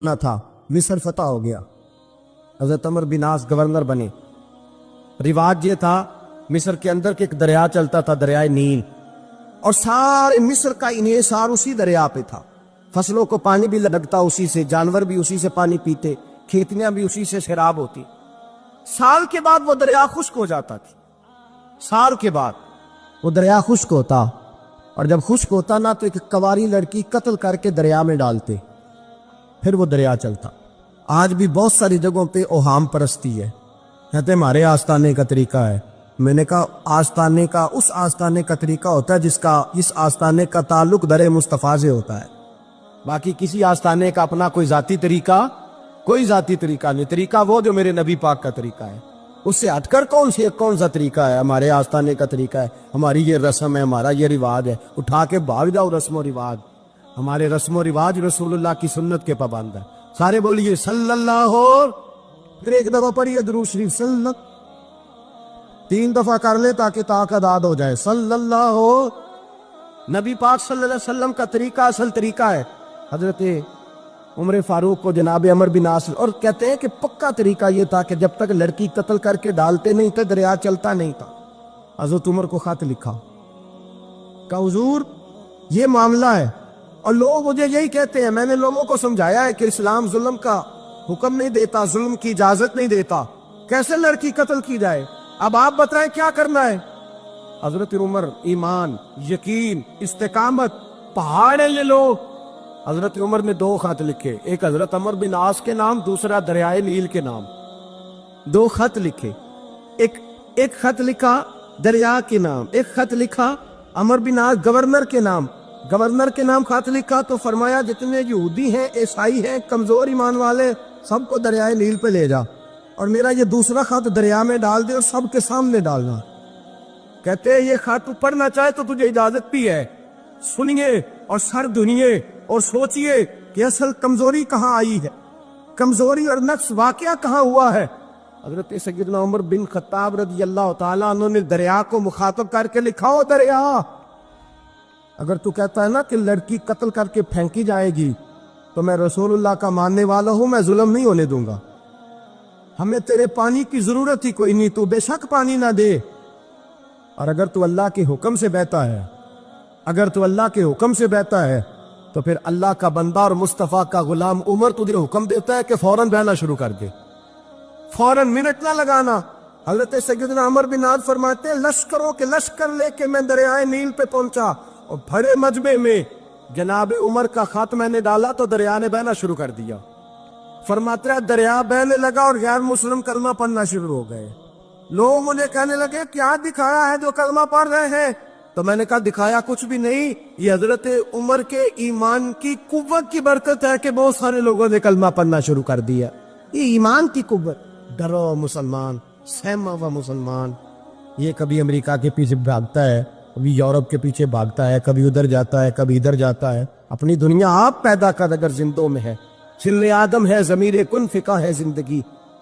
نہ تھا، مصر فتح ہو گیا، حضرت عمر بن عاص گورنر بنے۔ رواج یہ تھا مصر کے اندر کہ ایک دریا چلتا تھا، دریائے نیل، اور سارے مصر کا انحصار اسی دریا پہ تھا۔ فصلوں کو پانی بھی لگتا اسی سے، جانور بھی اسی سے پانی پیتے، کھیتیاں بھی اسی سے سیراب ہوتی۔ سال کے بعد وہ دریا خشک ہو جاتا تھی، سال کے بعد وہ دریا خشک ہوتا، اور جب خشک ہوتا نا تو ایک کواری لڑکی قتل کر کے دریا میں ڈالتے، پھر وہ دریا چلتا۔ آج بھی بہت ساری جگہوں پہ اوہام پرستی ہے، کہتے ہمارے آستانے کا طریقہ ہے۔ میں نے کہا آستانے کا اس آستانے کا طریقہ ہوتا ہے جس آستانے کا تعلق در مصطفیٰ سے ہوتا ہے، باقی کسی آستانے کا اپنا کوئی ذاتی طریقہ نہیں۔ طریقہ وہ جو میرے نبی پاک کا طریقہ ہے، اس سے ہٹ کر کون سا طریقہ ہے؟ ہمارے آستانے کا طریقہ ہے، ہماری یہ رسم ہے، ہمارا یہ رواج ہے۔ اٹھا کے بھاگ جاؤ رسم و رواج۔ ہمارے رسم و رواج رسول اللہ کی سنت کے پابند ہے۔ سارے بولیے صلی اللہ ہو، پھر ایک دفعہ پڑھیے درود شریف، صلی اللہ، 3 دفعہ کر لے تاکہ تعداد ہو جائے، صلی اللہ ہو۔ نبی پاک صلی اللہ علیہ وسلم کا طریقہ اصل طریقہ ہے۔ حضرت عمر فاروق کو جناب عمر بن عاص، اور کہتے ہیں کہ پکا طریقہ یہ تھا کہ جب تک لڑکی قتل کر کے ڈالتے نہیں تھے دریا چلتا نہیں تھا۔ حضرت عمر کو خط لکھا کہ حضور یہ معاملہ ہے، اور لوگ مجھے یہی کہتے ہیں، میں نے لوگوں کو سمجھایا ہے کہ اسلام ظلم کا حکم نہیں دیتا، ظلم کی اجازت نہیں دیتا، کیسے لڑکی قتل کی جائے؟ اب آپ بتائیں کیا کرنا ہے؟ حضرت عمر ایمان، یقین، استقامت، پہاڑ ہیں یہ لوگ۔ حضرت عمر نے 2 خط لکھے، ایک حضرت عمر بن عاص کے نام، دوسرا دریائے نیل کے نام۔ 2 خط لکھے، ایک خط لکھا دریا کے نام، ایک خط لکھا عمر بن عاص گورنر کے نام۔ گورنر کے نام خط لکھا تو فرمایا جتنے یہودی ہیں، عیسائی ہیں، کمزور ایمان والے، سب کو دریائے نیل پہ لے جا، اور میرا یہ دوسرا خط دریا میں ڈال دے اور سب کے سامنے ڈالنا۔ کہتے ہیں یہ خط پڑھنا چاہے تو تجھے اجازت بھی ہے، سنیے اور سر دھنیے اور سوچئے کہ اصل کمزوری کہاں آئی ہے، کمزوری اور نقص واقعہ کہاں ہوا ہے۔ حضرت سیدنا عمر بن خطاب رضی اللہ تعالیٰ عنہ نے دریا کو مخاطب کر کے لکھا، ہو دریا، اگر تو کہتا ہے نا کہ لڑکی قتل کر کے پھینکی جائے گی تو میں رسول اللہ کا ماننے والا ہوں، میں ظلم نہیں ہونے دوں گا، ہمیں تیرے پانی کی ضرورت ہی کوئی نہیں، تو بے شک پانی نہ دے، اور اگر تو اللہ کے حکم سے بہتا ہے، اگر تو اللہ کے حکم سے بہتا ہے تو پھر اللہ کا بندہ اور مصطفیٰ کا غلام عمر تجھے حکم دیتا ہے کہ فوراً بہنا شروع کر دے، فوراً منٹ نہ لگانا۔ حضرت سیدنا عمر بن عاص فرماتے ہیں لشکروں کے لشکر لے کے میں دریائے نیل پہ پہنچا، اور بھرے مجمع میں جناب عمر کا خط میں نے ڈالا تو دریا نے بہنا شروع کر دیا۔ فرماتے ہیں دریا بہنے لگا اور غیر مسلم کلمہ پڑھنا شروع ہو گئے۔ لوگ مجھے کہنے لگے کیا دکھایا ہے جو کلمہ پڑھ رہے ہیں؟ تو میں نے کہا دکھایا کچھ بھی نہیں، یہ حضرت عمر کے ایمان کی قوت کی برکت ہے کہ بہت سارے لوگوں نے کلمہ پڑھنا شروع کر دیا۔ یہ ایمان کی قوت، ڈرو مسلمان، سہما ہوا مسلمان۔ یہ کبھی امریکہ کے پیچھے بھاگتا ہے، کبھی یورپ کے پیچھے بھاگتا ہے، کبھی ادھر جاتا ہے، کبھی ادھر جاتا ہے۔ اپنی دنیا آپ پیدا کر، اگر زندوں میں ہے، سل آدم ہے، ضمیر کن فقہ ہے زندگی۔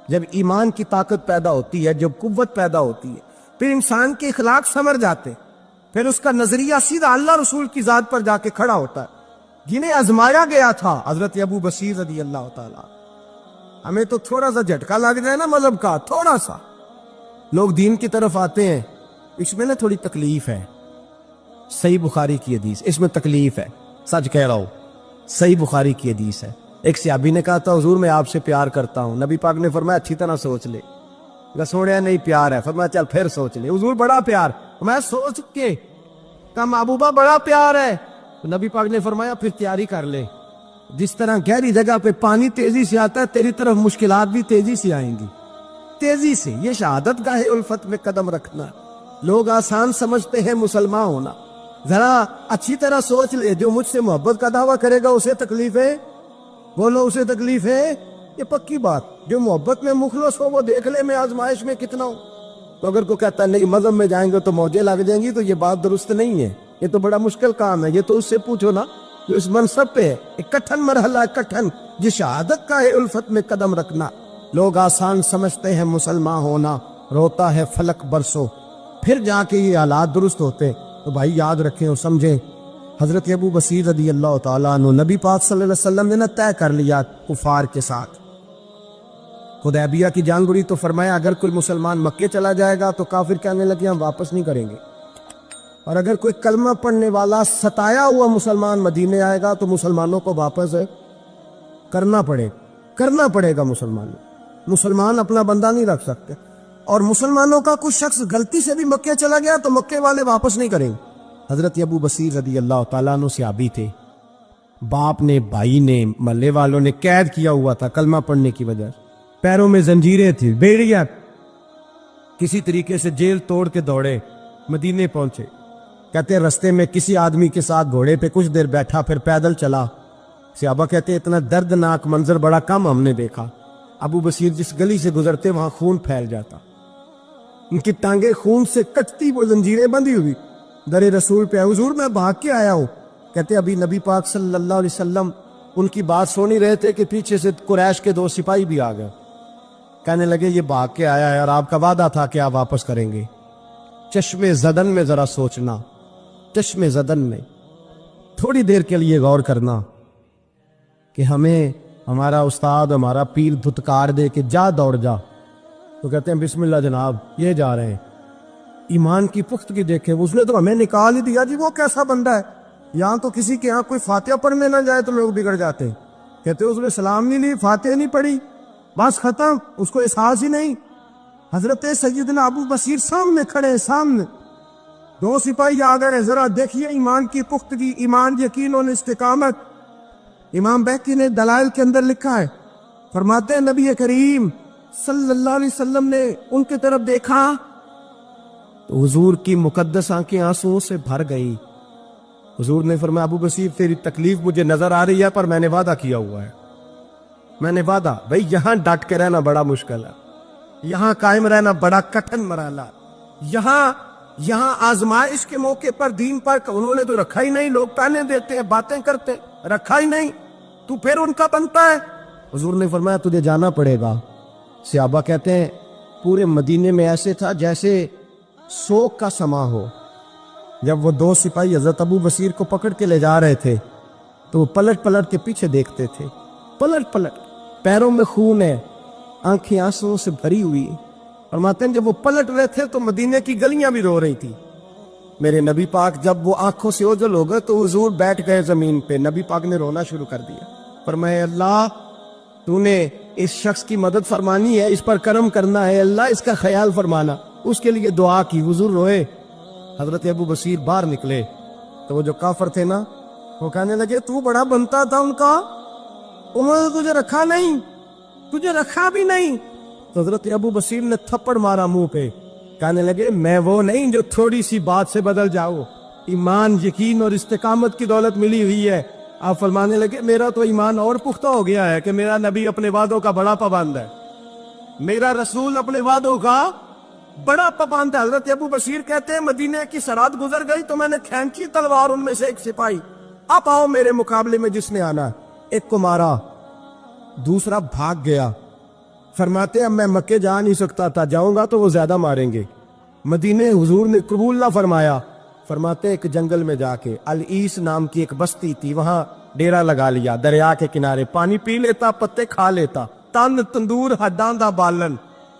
جب ایمان کی طاقت پیدا ہوتی ہے، جب قوت پیدا ہوتی ہے، پھر انسان کے اخلاق سنور جاتے، پھر اس کا نظریہ سیدھا اللہ رسول کی ذات پر جا کے کھڑا ہوتا ہے۔ جنہیں آزمایا گیا تھا حضرت ابو بصیر رضی اللہ تعالیٰ، ہمیں تو تھوڑا سا جھٹکا لگ جائے نا مذہب کا، تھوڑا سا لوگ دین کی طرف آتے ہیں، اس میں نا تھوڑی تکلیف ہے۔ صحیح بخاری کی حدیث، اس میں تکلیف ہے، سچ کہہ رہا ہوں، صحیح بخاری کی حدیث ہے۔ ایک صحابی نے کہا تھا حضور میں آپ سے پیار کرتا ہوں، نبی پاک نے فرمایا اچھی طرح سوچ لے۔ سوڑیا نہیں پیار ہے، فرمایا چل پھر سوچ لے۔ حضور بڑا پیار، میں سوچ کے کہا محبوبہ بڑا پیار ہے، نبی پاک نے فرمایا پھر تیاری کر لے، جس طرح گہری جگہ پہ پانی تیزی سے آتا ہے تیری طرف مشکلات بھی تیزی سے آئیں گی، تیزی سے۔ یہ شہادت گاہ الفت میں قدم رکھنا، لوگ آسان سمجھتے ہیں مسلمان ہونا، ذرا اچھی طرح سوچ لے، جو مجھ سے محبت کا دعویٰ کرے گا اسے تکلیف ہے، بولو اسے تکلیف ہے، یہ پکی بات۔ جو محبت میں مخلص ہو وہ دیکھ لے میں آزمائش میں کتنا ہوں۔ تو اگر کوئی کہتا ہے نہیں مذہب میں جائیں گے تو موجیں لگ جائیں گی، تو یہ بات درست نہیں ہے، یہ تو بڑا مشکل کام ہے۔ یہ تو اس سے پوچھو نا جو اس منصب پہ ہے، ایک کٹھن مرحلہ ہے، کٹھن، جس شہادت کا ہے الفت میں قدم رکھنا۔ لوگ آسان سمجھتے ہیں مسلمان ہونا، روتا ہے فلک برسوں، پھر جا کے یہ حالات درست ہوتے۔ تو بھائی یاد رکھیں اور سمجھیں حضرت ابو بصیر رضی اللہ تعالیٰ عنہ نبی پاک صلی اللہ علیہ وسلم نے نہ طے کر لیا کفار کے ساتھ، حدیبیہ کی جنگ ہوئی تو فرمایا اگر کوئی مسلمان مکے چلا جائے گا تو کافر کہنے لگے ہم واپس نہیں کریں گے، اور اگر کوئی کلمہ پڑھنے والا ستایا ہوا مسلمان مدینے آئے گا تو مسلمانوں کو واپس کرنا پڑے گا۔ مسلمان اپنا بندہ نہیں رکھ سکتے، اور مسلمانوں کا کوئی شخص غلطی سے بھی مکے چلا گیا تو مکے والے واپس نہیں کریں گے۔ حضرت ابو بصیر رضی اللہ تعالیٰ عنہ صحابی تھے، باپ نے، بھائی نے، محلے والوں نے قید کیا ہوا تھا کلمہ پڑھنے کی وجہ سے، پیروں میں زنجیریں تھی، بیڑیاں، کسی طریقے سے جیل توڑ کے دوڑے مدینے پہنچے۔ کہتے رستے میں کسی آدمی کے ساتھ گھوڑے پہ کچھ دیر بیٹھا، پھر پیدل چلا۔ صحابہ کہتے اتنا دردناک منظر بڑا کم ہم نے دیکھا۔ ابو بصیر جس گلی سے گزرتے وہاں خون پھیل جاتا، ان کی ٹانگیں خون سے کٹتی، وہ زنجیریں بندھی ہوئی، در رسول پہ حضور میں بھاگ کے آیا ہوں۔ کہتے ابھی نبی پاک صلی اللہ علیہ وسلم ان کی بات سن ہی رہے تھے کہ پیچھے سے قریش کے 2 سپاہی بھی آ گئے، کہنے لگے یہ بھاگ کے آیا ہے اور آپ کا وعدہ تھا کہ آپ واپس کریں گے۔ چشم زدن میں ذرا سوچنا، چشم زدن میں تھوڑی دیر کے لیے غور کرنا کہ ہمیں ہمارا استاد، ہمارا پیر دھتکار دے کہ جا دوڑ جا، تو کہتے ہیں بسم اللہ جناب یہ جا رہے ہیں۔ ایمان کی پختگی دیکھیں، اس نے تو ہمیں نکال ہی دیا جی، وہ کیسا بندہ ہے، یہاں تو کسی کے یہاں کوئی فاتحہ پڑھنے نہ جائے تو لوگ بگڑ جاتے ہیں۔ کہتے اس نے سلام نہیں لی، فاتحہ نہیں پڑھی، بس ختم، اس کو احساس ہی نہیں۔ حضرت سیدنا ابو بصیر سامنے کھڑے ہیں، سامنے 2 سپاہی آ گئے، ذرا دیکھیے ایمان کی پختگی، ایمان، یقین اور استقامت۔ امام بہقی نے دلائل کے اندر لکھا ہے، فرماتے ہیں نبی کریم صلی اللہ علیہ وسلم نے ان کی طرف دیکھا تو حضور کی مقدس آنکھیں آنسوؤں سے بھر گئی۔ حضور نے فرمایا ابو بصیر تیری تکلیف مجھے نظر آ رہی ہے، پر میں نے وعدہ کیا ہوا ہے، میں نے وعدہ، بھئی یہاں ڈٹ کے رہنا بڑا مشکل ہے، یہاں قائم رہنا بڑا کٹھن مرحلہ، یہاں آزمائش کے موقع پر دین پر انہوں نے تو رکھا ہی نہیں، لوگ تانے دیتے ہیں، باتیں کرتے ہیں، رکھا ہی نہیں، تو پھر ان کا بنتا ہے۔ حضور نے فرمایا تجھے جانا پڑے گا۔ صحابہ کہتے ہیں پورے مدینے میں ایسے تھا جیسے سوگ کا سما ہو۔ جب وہ 2 سپاہی حضرت ابو بصیر کو پکڑ کے لے جا رہے تھے تو وہ پلٹ پلٹ کے پیچھے دیکھتے تھے، پلٹ، پیروں میں خون ہے، آنکھیں آنسوؤں سے بھری ہوئی۔ فرماتے ہیں جب وہ پلٹ رہے تھے تو مدینے کی گلیاں بھی رو رہی تھی۔ میرے نبی پاک جب وہ آنکھوں سے اوجھل ہو گئے تو حضور بیٹھ گئے زمین پہ، نبی پاک نے رونا شروع کر دیا۔ فرمایا اللہ تو نے اس شخص کی مدد فرمانی ہے، اس پر کرم کرنا ہے، اللہ اس کا خیال فرمانا، اس کے لیے دعا کی، حضور روئے۔ حضرت ابو بصیر باہر نکلے تو وہ جو کافر تھے نا، وہ کہنے لگے تو بڑا بنتا تھا ان کا، انہوں نے تجھے رکھا نہیں، تجھے رکھا بھی نہیں۔ تو حضرت ابو بصیر نے تھپڑ مارا منہ پہ، کہنے لگے میں وہ نہیں جو تھوڑی سی بات سے بدل جاؤ، ایمان، یقین اور استقامت کی دولت ملی ہوئی ہے۔ آپ فرمانے لگے میرا تو ایمان اور پختہ ہو گیا ہے کہ میرا نبی اپنے وعدوں کا بڑا پابند ہے، میرا رسول اپنے وعدوں کا بڑا پابند ہے۔ حضرت ابو بصیر کہتے ہیں مدینے کی سرحد گزر گئی تو میں نے کھینچی تلوار، ان میں سے ایک سپاہی اب آؤ میرے مقابلے میں جس نے آنا، ایک کو مارا، دوسرا بھاگ گیا۔ فرماتے اب میں مکے جا نہیں سکتا تھا، جاؤں گا تو وہ زیادہ ماریں گے، مدینے حضور نے قبول نہ فرمایا۔ فرماتے ایک جنگل میں جا کے العیس نام کی ایک بستی تھی، وہاں ڈیرا لگا لیا، دریا کے کنارے، پانی پی لیتا، پتے کھا لیتا، تن تندور ہڈاں دا بالن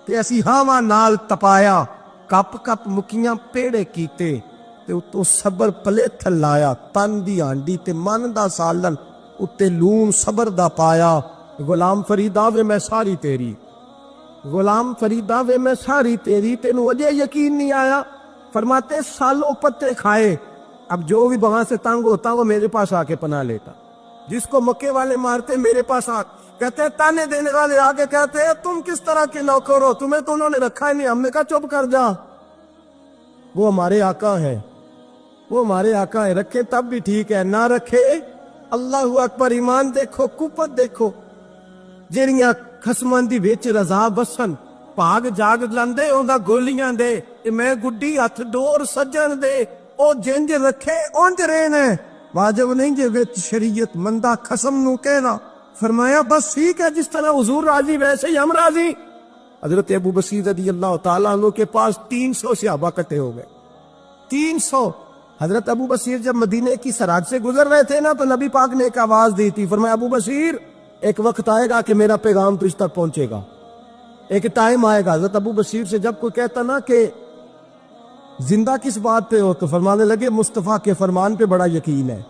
تے اسی ہاواں نال تپایا، کپ کپ مکیاں پیڑے کیتے تے اتوں صبر پلے تھلایا، تن دی ہانڈی تے من دا سالن اتے لون صبر دا پایا، غلام فریدا وے میں ساری تیری، غلام فریدا وے میں ساری تیری، تینوں اجے یقین نہیں آیا۔ فرماتے سالوں پتے کھائے، اب جو بھی وہاں سے تنگ ہوتا وہ میرے پاس آ کے پناہ لیتا، جس کو مکے والے مارتے میرے پاس آ، کہتے ہیں تانے دینے والے آگے کہتے ہیں تم کس طرح کے نوکر ہو، تمہیں تو انہوں نے رکھا ہی نہیں۔ ہم نے کہا چپ کر جا، وہ ہمارے آقا ہے، وہ ہمارے آقا ہے، رکھے تب بھی ٹھیک ہے، نہ رکھے اللہ اکبر۔ ایمان دیکھو، قوت دیکھو، جیڑیاں خسمان دی وچ رضا بسن، پاگ جاگ لندے اوندا گولیاں دے، میں گڈی ہاتھ ڈور سجن دے، او جنج رکھے اونج رہنے، واجب نہیں جے وچ شریعت مندہ خسم نو کہنا۔ فرمایا بس ٹھیک ہے، جس طرح حضور راضی ویسے ہی ہم راضی۔ حضرت ابو بصیر رضی اللہ تعالیٰ عنہ کے پاس 300 صحابہ کٹے ہو گئے، 300 حضرت ابو بصیر جب مدینے کی سراج سے گزر رہے تھے نا تو نبی پاک نے ایک آواز دی تھی، فرمایا ابو بصیر ایک وقت آئے گا کہ میرا پیغام تجھ تک پہنچے گا، ایک ٹائم آئے گا۔ حضرت ابو بصیر سے جب کوئی کہتا نا کہ زندہ کس بات پہ ہو تو فرمانے لگے مصطفیٰ کے فرمان پہ بڑا یقین ہے،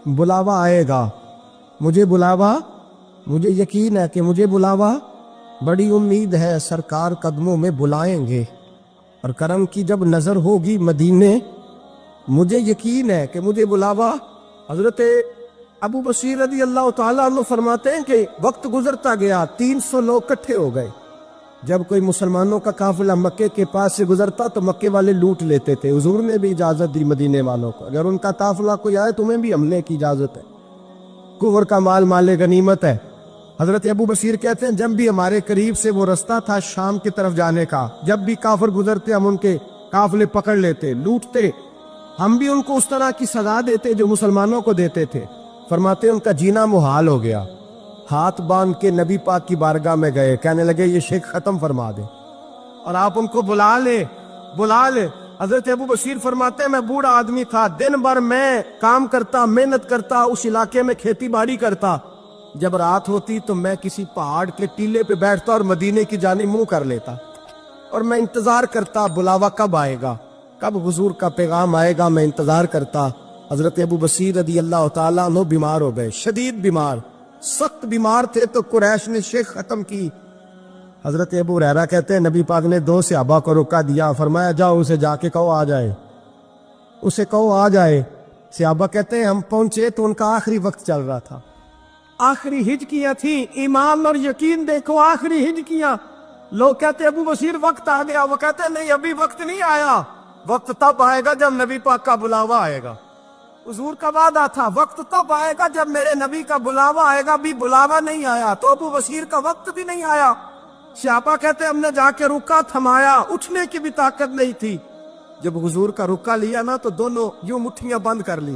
بلاوا آئے گا، مجھے بلاوا، مجھے یقین ہے کہ مجھے بلاوا، بڑی امید ہے سرکار قدموں میں بلائیں گے، اور کرم کی جب نظر ہوگی مدینے، مجھے یقین ہے کہ مجھے بلاوا۔ حضرت ابو بصیر رضی اللہ تعالیٰ عنہ فرماتے ہیں کہ وقت گزرتا گیا، 300 لوگ اکٹھے ہو گئے۔ جب کوئی مسلمانوں کا قافلہ مکے کے پاس سے گزرتا تو مکے والے لوٹ لیتے تھے۔ حضور نے بھی اجازت دی مدینے والوں کو، اگر ان کا قافلہ کوئی آئے تمہیں بھی حملے کی اجازت ہے، کفر کا مال مال غنیمت ہے۔ حضرت ابو بصیر کہتے ہیں جب بھی ہمارے قریب سے وہ رستہ تھا شام کی طرف جانے کا، جب بھی کافر گزرتے ہم ان کے قافلے پکڑ لیتے، لوٹتے، ہم بھی ان کو اس طرح کی سزا دیتے جو مسلمانوں کو دیتے تھے۔ فرماتے ان کا جینا محال ہو گیا، ہاتھ باندھ کے نبی پاک کی بارگاہ میں گئے، کہنے لگے یہ شرک ختم فرما دے اور آپ ان کو بلا لے، بلا لے۔ حضرت ابو بصیر فرماتے ہیں میں بوڑھا آدمی تھا، دن بھر میں کام کرتا، محنت کرتا، اس علاقے میں کھیتی باڑی کرتا، جب رات ہوتی تو میں کسی پہاڑ کے ٹیلے پہ بیٹھتا اور مدینے کی جانب منہ کر لیتا، اور میں انتظار کرتا بلاوا کب آئے گا، کب حضور کا پیغام آئے گا، میں انتظار کرتا۔ حضرت ابو بصیر رضی اللہ تعالیٰ عنہ بیمار ہو گئے، شدید بیمار، سخت بیمار تھے، تو قریش نے شیخ ختم کی۔ حضرت ابو ہریرہ کہتے ہیں نبی پاک نے 2 صحابہ کو روکا دیا، فرمایا جاؤ اسے جا کے کہو آ جائے، اسے کہو آ جائے۔ صحابہ کہتے ہیں ہم پہنچے تو ان کا آخری وقت چل رہا تھا، آخری ہجکیاں تھیں، ایمان اور یقین دیکھو، آخری ہجکیاں۔ لوگ کہتے ابو بصیر وقت آ گیا، وہ کہتے ہیں نہیں ابھی وقت نہیں آیا، وقت تب آئے گا جب نبی پاک کا بلاوا آئے گا۔ حضور کا وعدہ تھا وقت تب آئے گا جب میرے نبی کا بلاوا آئے گا، بھی بلاوا نہیں آیا تو ابو بصیر کا وقت بھی نہیں آیا۔ صحابہ کہتے ہم نے جا کے رکا، تھمایا، اٹھنے کی بھی طاقت نہیں تھی۔ جب حضور کا رکا لیا نا تو دونوں یوں مٹھیاں بند کر لی،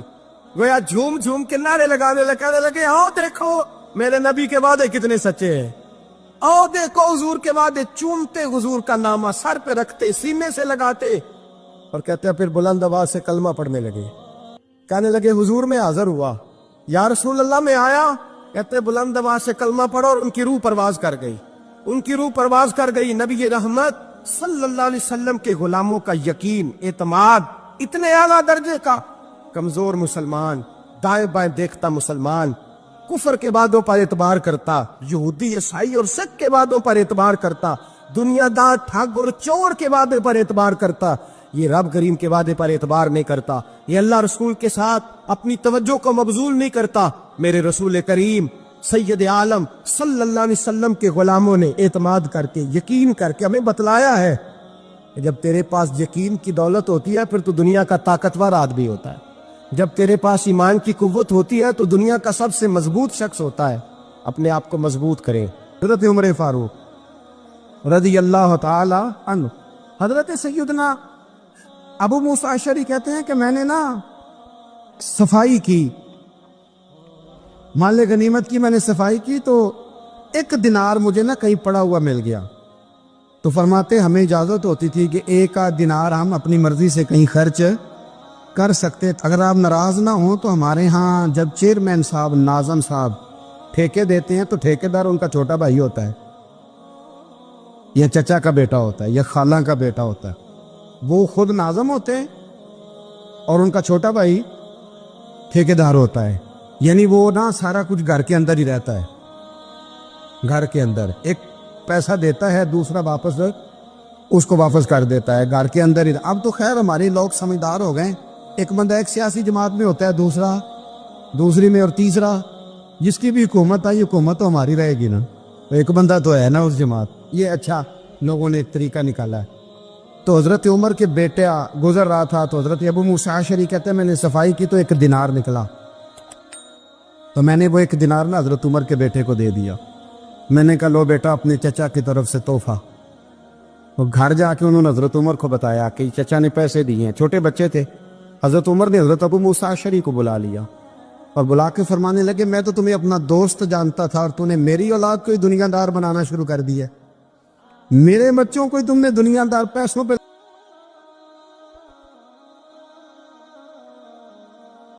گویا جھوم جھوم کے نعرے لگانے کہنے لگے آؤ دیکھو میرے نبی کے وعدے کتنے سچے ہیں، آؤ دیکھو حضور کے وعدے، چومتے حضور کا نامہ، سر پہ رکھتے، سینے سے لگاتے، اور کہتے ہیں پھر بلند آواز سے کلمہ پڑھنے لگے، کہنے لگے حضور میں حاضر ہوا، یا رسول اللہ میں آیا، کہتے ہیں بلند آواز سے کلمہ پڑھو، اور ان کی روح پرواز کر گئی، ان کی روح پرواز کر گئی۔ نبی رحمت صلی اللہ علیہ وسلم کے غلاموں کا یقین، اعتماد اتنے اعلیٰ درجے کا، کمزور مسلمان، دائیں بائیں دیکھتا مسلمان، کفر کے وعدوں پر اعتبار کرتا، یہودی عیسائی اور سکھ کے وعدوں پر اعتبار کرتا، دنیا دار ٹھگ اور چور کے وعدے پر اعتبار کرتا، یہ رب کریم کے وعدے پر اعتبار نہیں کرتا، یہ اللہ رسول کے ساتھ اپنی توجہ کو مبذول نہیں کرتا۔ میرے رسول کریم سید عالم صلی اللہ علیہ وسلم کے غلاموں نے اعتماد کر کے، یقین کر کے ہمیں بتلایا ہے کہ جب تیرے پاس یقین کی دولت ہوتی ہے پھر تو دنیا کا طاقتور آدمی ہوتا ہے، جب تیرے پاس ایمان کی قوت ہوتی ہے تو دنیا کا سب سے مضبوط شخص ہوتا ہے۔ اپنے آپ کو مضبوط کریں۔ حضرت عمر فاروق رضی اللہ تعالی عنہ، حضرت سیدنا ابو موسیٰ اشعری کہتے ہیں کہ میں نے نا صفائی کی، مال غنیمت کی میں نے صفائی کی، تو 1 دینار مجھے نا کہیں پڑا ہوا مل گیا، تو فرماتے ہمیں اجازت ہوتی تھی کہ 1 دینار ہم اپنی مرضی سے کہیں خرچ کر سکتے، اگر آپ ناراض نہ ہوں تو ہمارے ہاں جب چیئرمین صاحب، ناظم صاحب ٹھیکے دیتے ہیں تو ٹھیکیدار ان کا چھوٹا بھائی ہوتا ہے، یا چچا کا بیٹا ہوتا ہے، یا خالہ کا بیٹا ہوتا ہے، وہ خود ناظم ہوتے ہیں اور ان کا چھوٹا بھائی ٹھیکیدار ہوتا ہے، یعنی وہ نا سارا کچھ گھر کے اندر ہی رہتا ہے، گھر کے اندر ایک پیسہ دیتا ہے، دوسرا واپس اس کو واپس کر دیتا ہے، گھر کے اندر ہی۔ اب تو خیر ہمارے لوگ سمجھدار ہو گئے، ایک بندہ ایک سیاسی جماعت میں ہوتا ہے، دوسرا دوسری میں، اور تیسرا جس کی بھی حکومت آئی، حکومت تو ہماری رہے گی نا، تو ایک بندہ تو ہے نا اس جماعت۔ یہ اچھا لوگوں نے ایک طریقہ نکالا ہے۔ تو حضرت عمر کے بیٹا گزر رہا تھا، تو حضرت ابو موسیٰ اشعری کہتے ہیں میں نے صفائی کی تو 1 دینار نکلا، تو میں نے وہ 1 دینار نا حضرت عمر کے بیٹے کو دے دیا۔ میں نے کہا لو بیٹا اپنے چچا کی طرف سے تحفہ۔ وہ گھر جا کے انہوں نے حضرت عمر کو بتایا کہ چچا نے پیسے دیے ہیں، چھوٹے بچے تھے۔ حضرت عمر نے حضرت ابو موسیٰ اشعری کو بلا لیا اور بلا کے فرمانے لگے میں تو تمہیں اپنا دوست جانتا تھا اور تم نے میری اولاد کو ہی دنیا دار بنانا شروع کر دیا، میرے بچوں کو ہی تم نے دنیا دار پیسوں پہ